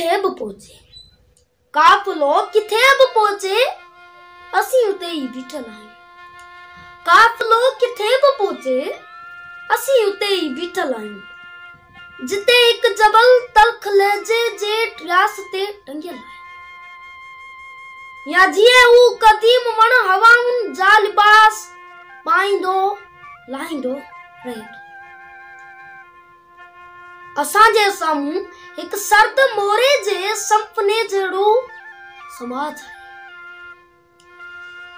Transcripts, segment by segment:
किथे बि पहुचे, काफ़िलो किथे बि पहुचे, असीं उते ही बीठल आहियूं। काफ़िलो किथे बि पहुचे, असीं उते ही बीठल आहियूं। जिते एक जबल तलख लहजे जे ट्रियास ते टंगियल आहे, या जीअं हू क़दीम वण हवाउनि जा लिबास पाईंदो लाहींदो रहे थो। असांजे साम्हूं एक सर्द मोरे जे संपने जहिड़ो समाज आहे।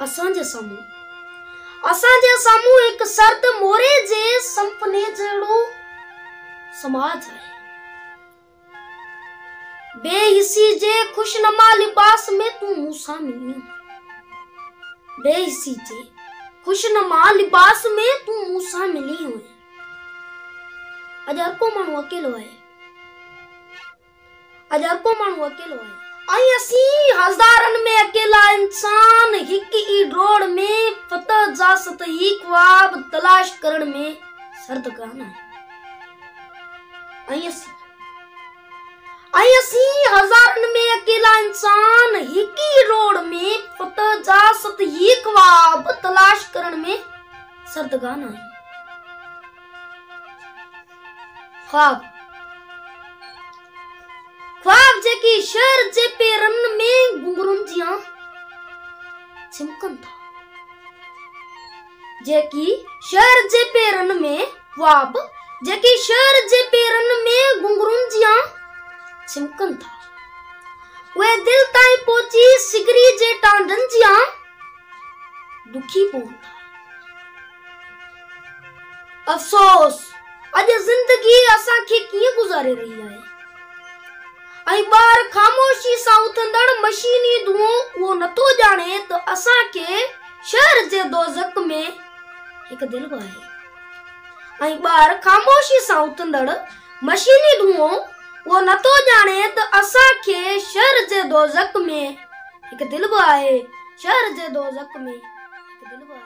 असांजे साम्हूं एक सर्द मोरे जे संपने जहिड़ो समाज आहे। बेहिसी जे खुशनुमा लिबास में तू मूंसां मिली, बेहिसी जे खुशनुमा लिबास में तू मूंसां मिली हुई। अॼु हर को माण्हू अकेलो आहे, ऐं असीं हज़ारनि में अकेला इंसान हिक ई डोड़ में फतह जा सतही ख्वाब तलाश करण में सर्दगान आहे। ऐं असीं हज़ारनि में अकेला इंसान हिक ई डोड़ में फतह जा सतही ख्वाब तलाश करण में सर्दगान आहे। ख्वाब जेकी शहर जे पेरनि में घुंघरुनि जियां छिमकनि था, जेकी शहर जे पेरनि में, ख्वाब जेकी शहर जे पेरनि में घुंघरुनि जियां छिमकनि था। उहे दिल ताईं पहुची सिगरी जे टांडनि जियां दुखी पवनि था। अफ़सोस अॼु ज़िंदगी असांखे कीअं गुज़ारे रही आहे, ऐं ॿार ख़ामोशी सां उथंदड़ मशीनी धुओं उहो नथो ॼाणे त असांखे शहर जे दोज़ख में हिकु दिलि बि आहे। ऐं ॿार ख़ामोशी सां उथंदड़ मशीनी धुओं उहो नथो ॼाणे त असांखे शहर जे दोज़ख में हिकु दिलि बि आहे, शहर जे दोज़ख में हिकु दिलि बि आहे।